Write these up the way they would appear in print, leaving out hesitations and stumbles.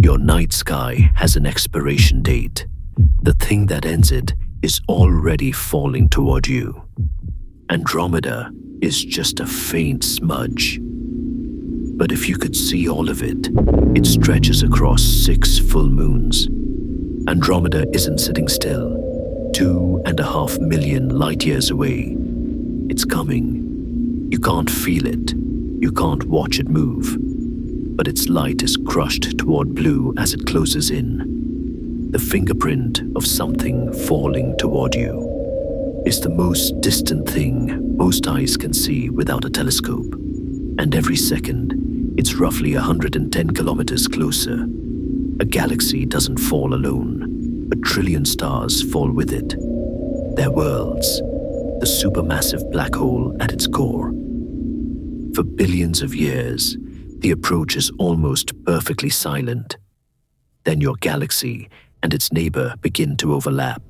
Your night sky has an expiration date. The thing that ends it is already falling toward you. Andromeda is just a faint smudge. But if you could see all of it, it stretches across 6 full moons. Andromeda isn't sitting still, 2.5 million light years away. It's coming. You can't feel it. You can't watch it move. But its light is crushed toward blue as it closes in. The fingerprint of something falling toward you. Is the most distant thing most eyes can see without a telescope. And every second, it's roughly 110 kilometers closer. A galaxy doesn't fall alone. 1 trillion stars fall with it. They're worlds, the supermassive black hole at its core. For billions of years, the approach is almost perfectly silent. Then your galaxy and its neighbor begin to overlap.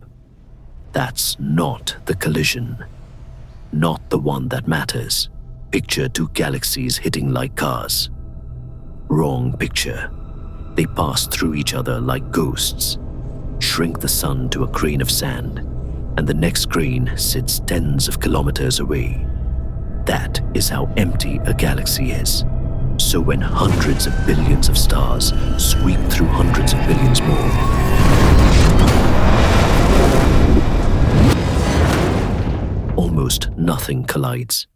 That's not the collision. Not the one that matters. Picture 2 galaxies hitting like cars. Wrong picture. They pass through each other like ghosts, shrink the sun to a grain of sand, and the next grain sits tens of kilometers away. That is how empty a galaxy is. So when hundreds of billions of stars sweep through hundreds of billions more, almost nothing collides.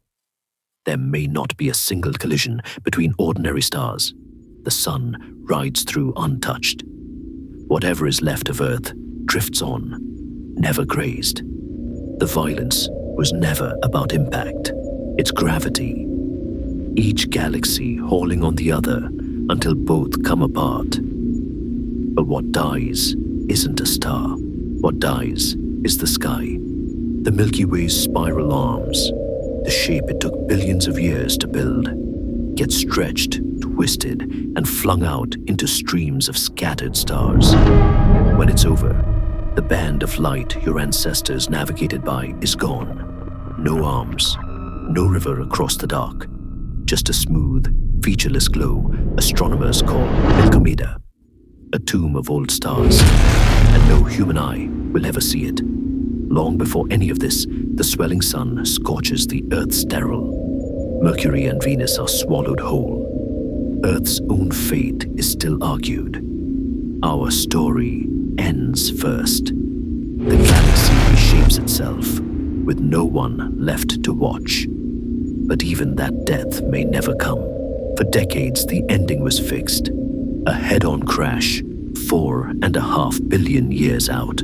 There may not be a single collision between ordinary stars. The sun rides through untouched. Whatever is left of Earth drifts on, never grazed. The violence was never about impact. It's gravity. Each galaxy hauling on the other until both come apart. But what dies isn't a star. What dies is the sky. The Milky Way's spiral arms, the shape it took billions of years to build, get stretched, twisted, and flung out into streams of scattered stars. When it's over, the band of light your ancestors navigated by is gone. No arms, no river across the dark, just a smooth, featureless glow astronomers call Andromeda, a tomb of old stars, and no human eye will ever see it. Long before any of this, the swelling sun scorches the Earth sterile. Mercury and Venus are swallowed whole. Earth's own fate is still argued. Our story ends first. The galaxy reshapes itself, with no one left to watch. But even that death may never come. For decades, the ending was fixed. A head-on crash, 4.5 billion years out.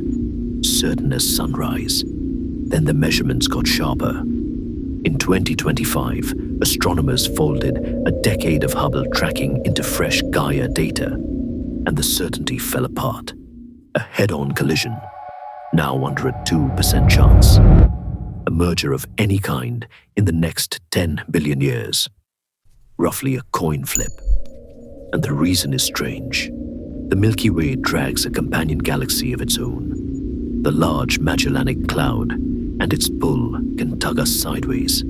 Certain as sunrise. Then the measurements got sharper. In 2025, astronomers folded a decade of Hubble tracking into fresh Gaia data, and the certainty fell apart. A head-on collision, now under a 2% chance. A merger of any kind in the next 10 billion years. Roughly a coin flip. And the reason is strange. The Milky Way drags a companion galaxy of its own, the Large Magellanic Cloud, and its pull can tug us sideways,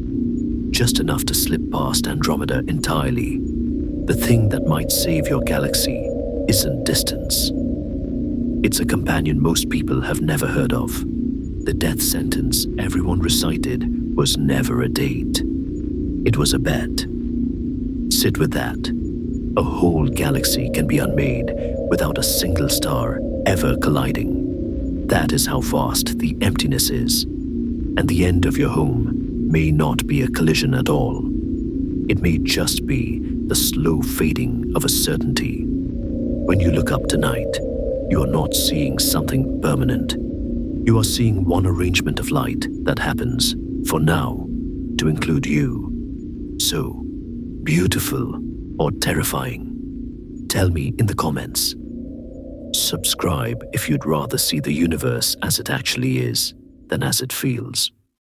just enough to slip past Andromeda entirely. The thing that might save your galaxy isn't distance. It's a companion most people have never heard of. The death sentence everyone recited was never a date. It was a bet. Sit with that. A whole galaxy can be unmade without a single star ever colliding. That is how vast the emptiness is. And the end of your home may not be a collision at all. It may just be the slow fading of a certainty. When you look up tonight, you are not seeing something permanent. You are seeing one arrangement of light that happens, for now, to include you. So, beautiful or terrifying? Tell me in the comments. Subscribe if you'd rather see the universe as it actually is than as it feels.